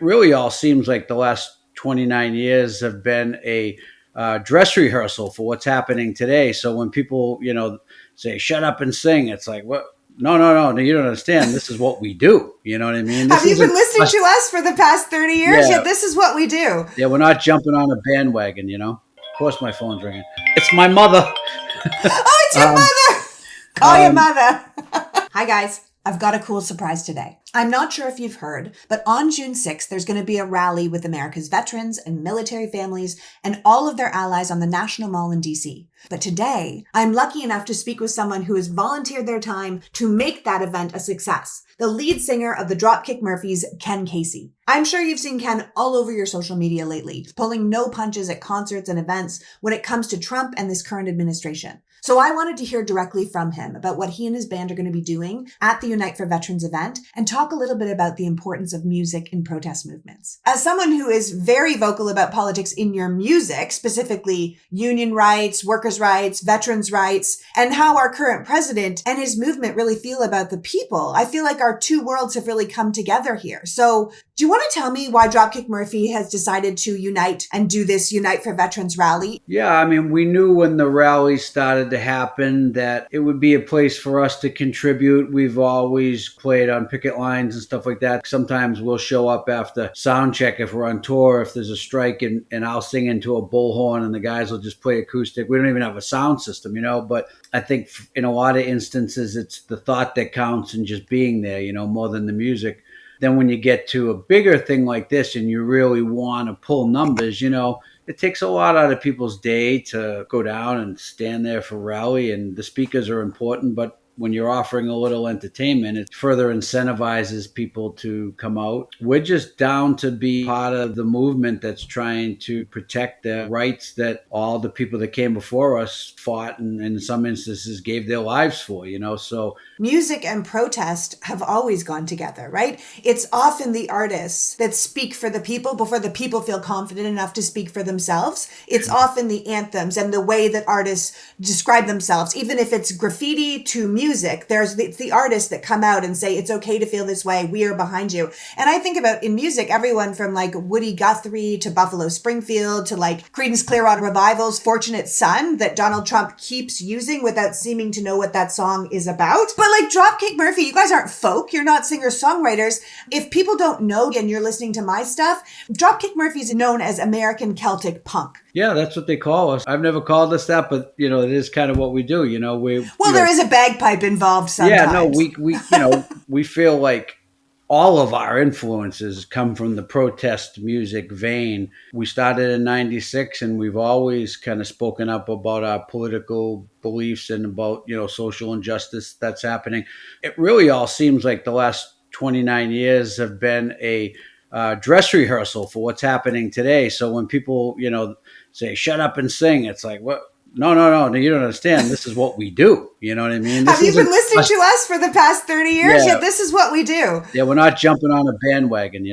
really all seems like the last 29 years have been a dress rehearsal for what's happening today. So when people, say, shut up and sing, it's like, what? No, you don't understand. This is what we do. You know what I mean? Have you been listening to us for the past 30 years? Yeah, this is what we do. Yeah, we're not jumping on a bandwagon, Of course my phone's ringing. It's my mother. Oh, it's your mother. Call your mother. Hi, guys. I've got a cool surprise today. I'm not sure if you've heard, but on June 6th, there's going to be a rally with America's veterans and military families and all of their allies on the National Mall in DC. But today, I'm lucky enough to speak with someone who has volunteered their time to make that event a success. The lead singer of the Dropkick Murphys, Ken Casey. I'm sure you've seen Ken all over your social media lately, pulling no punches at concerts and events when it comes to Trump and this current administration. So I wanted to hear directly from him about what he and his band are going to be doing at the Unite for Veterans event and talk a little bit about the importance of music in protest movements. As someone who is very vocal about politics in your music, specifically union rights, workers' rights, veterans' rights, and how our current president and his movement really feel about the people, I feel like our two worlds have really come together here. So do you want to tell me why Dropkick Murphy has decided to unite and do this Unite for Veterans rally? Yeah, I mean, we knew when the rally started to happen that it would be a place for us to contribute. We've always played on picket lines and stuff like that. Sometimes we'll show up after sound check if we're on tour, if there's a strike, and I'll sing into a bullhorn and the guys will just play acoustic. We don't even have a sound system, but I think in a lot of instances, it's the thought that counts and just being there, more than the music. Then when you get to a bigger thing like this and you really want to pull numbers, it takes a lot out of people's day to go down and stand there for rally, and the speakers are important, but when you're offering a little entertainment, it further incentivizes people to come out. We're just down to be part of the movement that's trying to protect the rights that all the people that came before us fought and in some instances gave their lives for, so. Music and protest have always gone together, right? It's often the artists that speak for the people before the people feel confident enough to speak for themselves. It's often the anthems and the way that artists describe themselves, even if it's graffiti to music, there's the artists that come out and say, it's okay to feel this way. We are behind you. And I think about in music, everyone from like Woody Guthrie to Buffalo Springfield to like Creedence Clearwater Revival's Fortunate Son that Donald Trump keeps using without seeming to know what that song is about. But like Dropkick Murphy, you guys aren't folk. You're not singer-songwriters. If people don't know and you're listening to my stuff, Dropkick Murphy is known as American Celtic punk. Yeah, that's what they call us. I've never called us that, but it is kind of what we do. There is a bagpipe involved sometimes. Yeah, no, we feel like all of our influences come from the protest music vein. We started in 96 and we've always kind of spoken up about our political beliefs and about, social injustice that's happening. It really all seems like the last 29 years have been a dress rehearsal for what's happening today. So when people, say, shut up and sing, it's like, what? No, you don't understand. This is what we do. You know what I mean? Have you been listening to us for the past 30 years? Yeah, this is what we do. Yeah, we're not jumping on a bandwagon,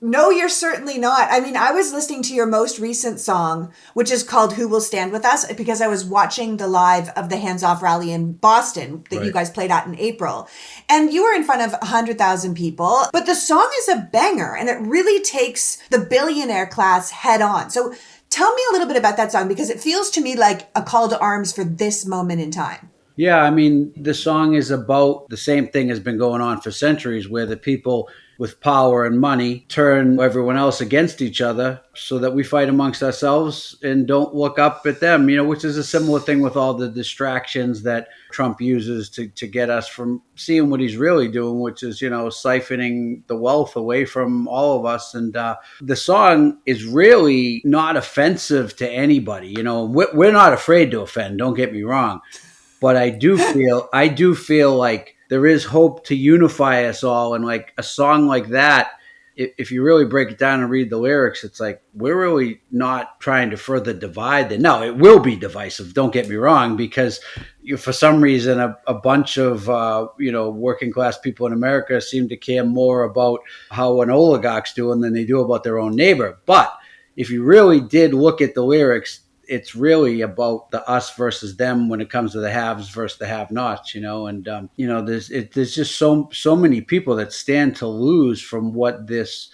No, you're certainly not. I mean, I was listening to your most recent song, which is called Who Will Stand With Us, because I was watching the live of the Hands Off rally in Boston that you guys played at in April. And you were in front of 100,000 people. But the song is a banger, and it really takes the billionaire class head on. So tell me a little bit about that song, because it feels to me like a call to arms for this moment in time. Yeah, I mean, the song is about the same thing has been going on for centuries, where the people with power and money turn everyone else against each other so that we fight amongst ourselves and don't look up at them, which is a similar thing with all the distractions that Trump uses to get us from seeing what he's really doing, which is, siphoning the wealth away from all of us. And the song is really not offensive to anybody. We're not afraid to offend, don't get me wrong. But I do feel like there is hope to unify us all. And like a song like that, if you really break it down and read the lyrics, it's like, we're really not trying to further divide them. No, it will be divisive. Don't get me wrong, because for some reason, a bunch of, working class people in America seem to care more about how an oligarch's doing than they do about their own neighbor. But if you really did look at the lyrics, it's really about the us versus them when it comes to the haves versus the have-nots, and there's just so many people that stand to lose from what this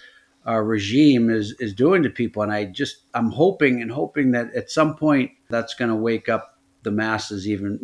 our regime is doing to people. And I'm hoping that at some point that's going to wake up the masses. Even,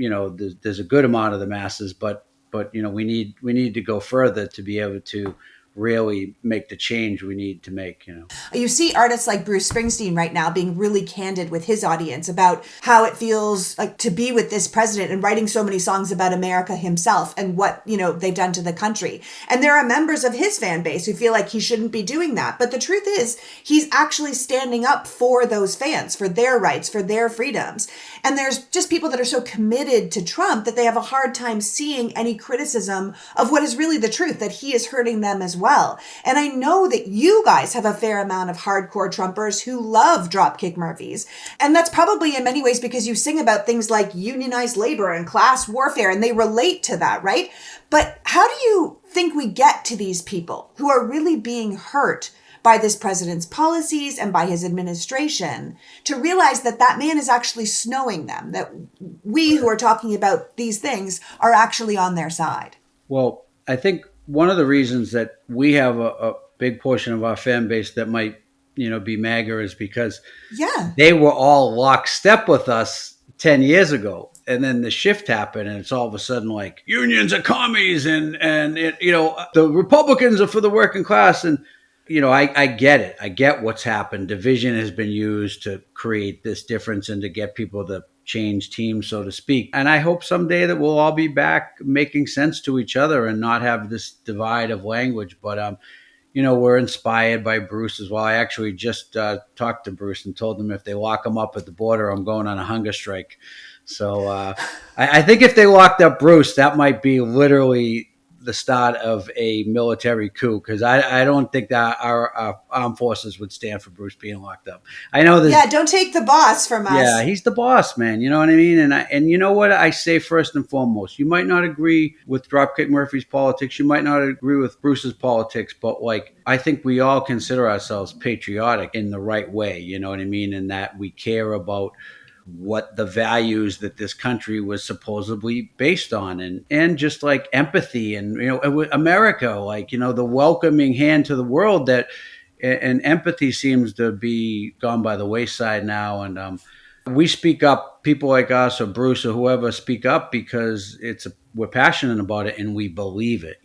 there's a good amount of the masses, but we need to go further to be able to really make the change we need to make. You see artists like Bruce Springsteen right now being really candid with his audience about how it feels like to be with this president, and writing so many songs about America himself and what, they've done to the country. And there are members of his fan base who feel like he shouldn't be doing that. But the truth is, he's actually standing up for those fans, for their rights, for their freedoms. And there's just people that are so committed to Trump that they have a hard time seeing any criticism of what is really the truth, that he is hurting them as well. And I know that you guys have a fair amount of hardcore Trumpers who love Dropkick Murphys. And that's probably in many ways because you sing about things like unionized labor and class warfare, and they relate to that, right? But how do you think we get to these people who are really being hurt by this president's policies and by his administration to realize that that man is actually snowing them, that we who are talking about these things are actually on their side? Well, I think one of the reasons that we have a big portion of our fan base that might, be MAGA is because they were all lockstep with us 10 years ago. And then the shift happened, and it's all of a sudden like unions are commies and the Republicans are for the working class. And, I get it. I get what's happened. Division has been used to create this difference and to get people to change teams, so to speak. And I hope someday that we'll all be back making sense to each other and not have this divide of language. But, we're inspired by Bruce as well. I actually just talked to Bruce and told him if they lock him up at the border, I'm going on a hunger strike. So I think if they locked up Bruce, that might be literally the start of a military coup, because I don't think that our armed forces would stand for Bruce being locked up. I know this. Yeah, don't take the boss from us. Yeah, he's the boss, man. You know what I mean? And you know what I say first and foremost? You might not agree with Dropkick Murphy's politics. You might not agree with Bruce's politics, but I think we all consider ourselves patriotic in the right way. You know what I mean? And that we care about what the values that this country was supposedly based on, and just like empathy and, America, the welcoming hand to the world, that and empathy seems to be gone by the wayside now. And we speak up, people like us or Bruce or whoever speak up because we're passionate about it and we believe it,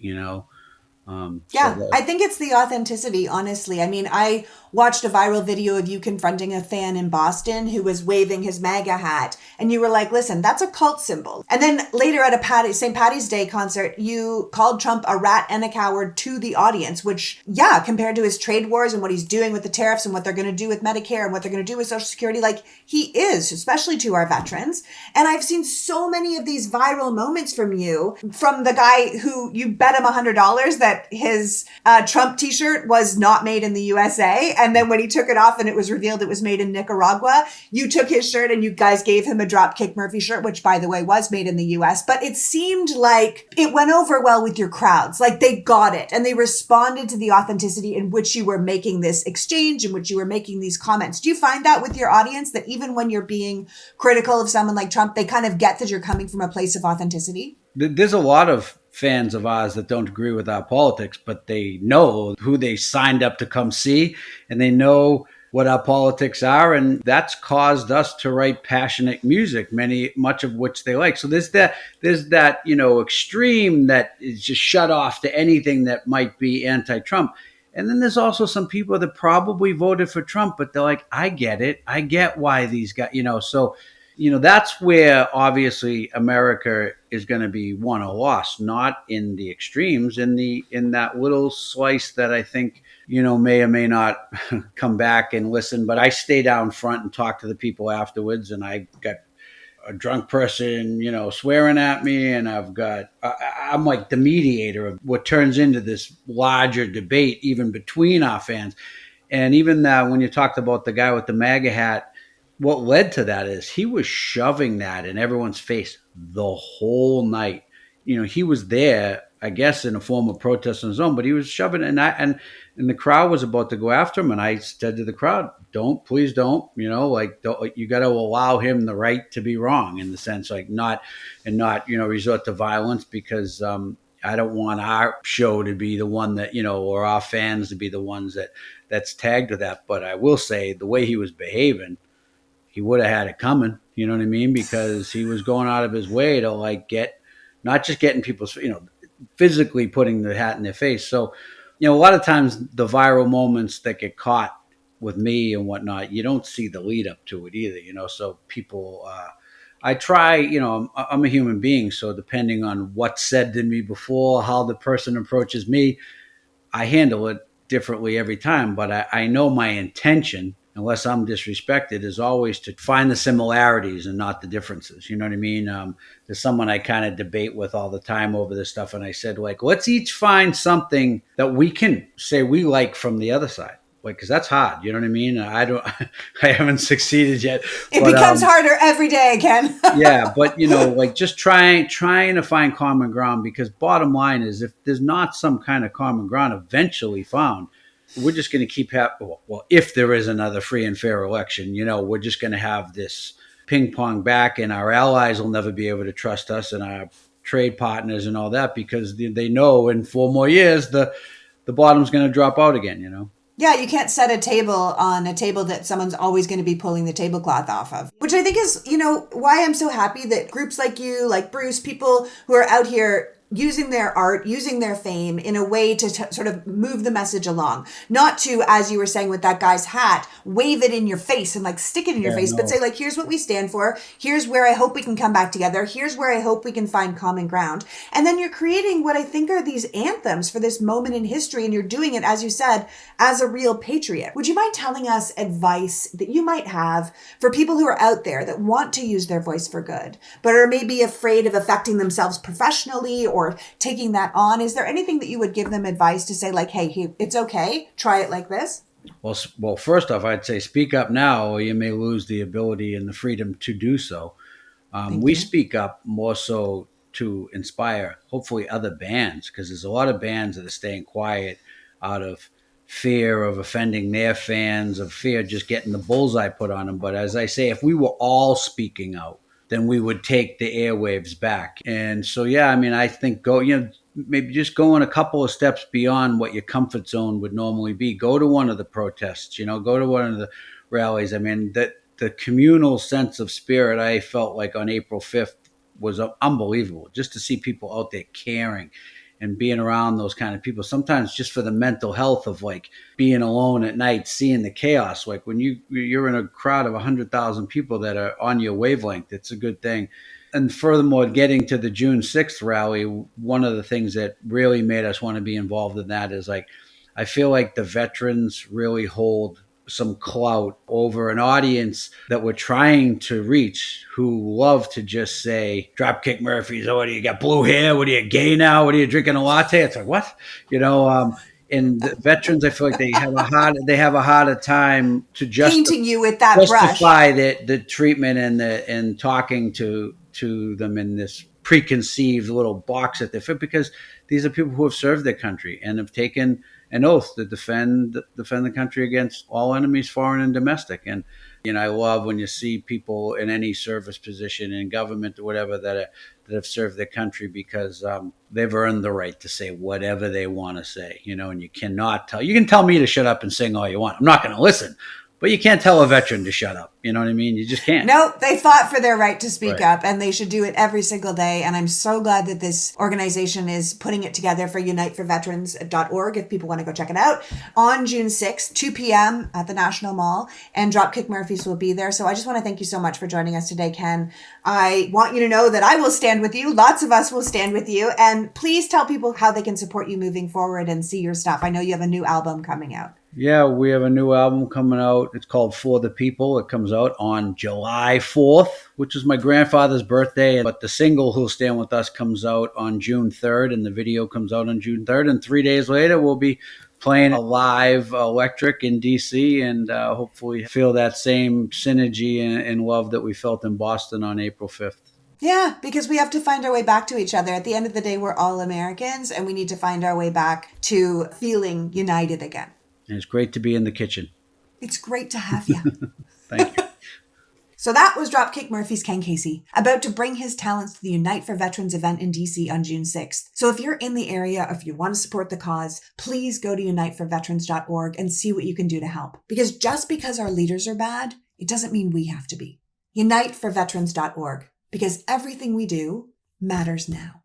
I think it's the authenticity, honestly. I mean, I watched a viral video of you confronting a fan in Boston who was waving his MAGA hat, and you were like, listen, that's a cult symbol. And then later at a St. Patty's Day concert, you called Trump a rat and a coward to the audience, which, compared to his trade wars and what he's doing with the tariffs and what they're going to do with Medicare and what they're going to do with Social Security, he is, especially to our veterans. And I've seen so many of these viral moments from you, from the guy who you bet him $100 that his Trump t-shirt was not made in the USA. And then when he took it off and it was revealed it was made in Nicaragua, you took his shirt and you guys gave him a Dropkick Murphy shirt, which, by the way, was made in the US. But it seemed like it went over well with your crowds. Like they got it and they responded to the authenticity in which you were making this exchange, in which you were making these comments. Do you find that with your audience, that even when you're being critical of someone like Trump, they kind of get that you're coming from a place of authenticity? There's a lot of fans of ours that don't agree with our politics, but they know who they signed up to come see, and they know what our politics are, and that's caused us to write passionate music, much of which they like. So there's that extreme that is just shut off to anything that might be anti-Trump. And then there's also some people that probably voted for Trump, but they're like, I get it. I get why these guys, so that's where obviously America is going to be won or lost, not in the extremes, in that little slice that I think, may or may not come back and listen. But I stay down front and talk to the people afterwards, and I got a drunk person, swearing at me, and I'm like the mediator of what turns into this larger debate, even between our fans. And even when you talked about the guy with the MAGA hat, what led to that is he was shoving that in everyone's face the whole night. He was there, I guess, in a form of protest on his own, but he was shoving it, and the crowd was about to go after him. And I said to the crowd, please don't, you got to allow him the right to be wrong, in the sense, not resort to violence, because I don't want our show to be the one that, or our fans to be the ones that that's tagged to that. But I will say the way he was behaving, he would have had it coming. You know what I mean? Because he was going out of his way to like get, not just getting people's, physically putting the hat in their face. So, a lot of times the viral moments that get caught with me and whatnot, you don't see the lead up to it either, So people, I try, I'm a human being. So depending on what's said to me before, how the person approaches me, I handle it differently every time. But I know my intention, unless I'm disrespected, is always to find the similarities and not the differences. You know what I mean? There's someone I kind of debate with all the time over this stuff. And I said, like, let's each find something that we can say we like from the other side. Like, because that's hard. You know what I mean? I haven't succeeded yet. It becomes harder every day, Ken. Yeah, but like just trying to find common ground, because bottom line is, if there's not some kind of common ground eventually found, we're just going to keep well, if there is another free and fair election, we're just going to have this ping pong back, and our allies will never be able to trust us, and our trade partners and all that, because they know in 4 more years the bottom's going to drop out again. Yeah, you can't set a table on a table that someone's always going to be pulling the tablecloth off of, which I think is, why I'm so happy that groups like you, like Bruce, people who are out here using their art, using their fame in a way to sort of move the message along. Not to, as you were saying with that guy's hat, wave it in your face and like stick it in your face, but say like, here's what we stand for. Here's where I hope we can come back together. Here's where I hope we can find common ground. And then you're creating what I think are these anthems for this moment in history. And you're doing it, as you said, as a real patriot. Would you mind telling us advice that you might have for people who are out there that want to use their voice for good, but are maybe afraid of affecting themselves professionally or taking that on? Is there anything that you would give them advice to say like, hey, it's okay, try it like this? Well, first off, I'd say speak up now, or you may lose the ability and the freedom to do so. We speak up more so to inspire, hopefully, other bands, because there's a lot of bands that are staying quiet out of fear of offending their fans, of fear of just getting the bullseye put on them. But as I say, if we were all speaking out, then we would take the airwaves back. And so, yeah, I mean, I think maybe just going a couple of steps beyond what your comfort zone would normally be. Go to one of the protests, go to one of the rallies. I mean, the communal sense of spirit I felt like on April 5th was unbelievable, just to see people out there caring and being around those kind of people. Sometimes just for the mental health of like being alone at night, seeing the chaos. Like when you're in a crowd of 100,000 people that are on your wavelength, it's a good thing. And furthermore, getting to the June 6th rally, one of the things that really made us want to be involved in that is like, I feel like the veterans really hold some clout over an audience that we're trying to reach, who love to just say, Dropkick Murphys, oh, what do you got, blue hair? What are you, gay now? What are you, drinking a latte? It's like, what? And the veterans, I feel like they have a harder time to painting you with that justify brush. the treatment and talking to them in this preconceived little box that they fit, because these are people who have served their country and have taken an oath to defend the country against all enemies, foreign and domestic. And I love when you see people in any service position in government or whatever that have served their country, because they've earned the right to say whatever they want to say. And you can tell me to shut up and sing all you want. I'm not going to listen. But you can't tell a veteran to shut up. You know what I mean? You just can't. No, they fought for their right to speak up, and they should do it every single day. And I'm so glad that this organization is putting it together for uniteforveterans.org if people want to go check it out. On June 6th, 2 p.m. at the National Mall, and Dropkick Murphys will be there. So I just want to thank you so much for joining us today, Ken. I want you to know that I will stand with you. Lots of us will stand with you. And please tell people how they can support you moving forward and see your stuff. I know you have a new album coming out. Yeah, we have a new album coming out. It's called For the People. It comes out on July 4th, which is my grandfather's birthday. But the single, Who'll Stand With Us, comes out on June 3rd, and the video comes out on June 3rd. And 3 days later, we'll be playing a live electric in D.C. and hopefully feel that same synergy and love that we felt in Boston on April 5th. Yeah, because we have to find our way back to each other. At the end of the day, we're all Americans, and we need to find our way back to feeling united again. And it's great to be in the kitchen. It's great to have you. Thank you. So that was Dropkick Murphy's Ken Casey, about to bring his talents to the Unite for Veterans event in DC on June 6th. So if you're in the area, if you want to support the cause, please go to uniteforveterans.org and see what you can do to help. Because just because our leaders are bad, it doesn't mean we have to be. Uniteforveterans.org, because everything we do matters now.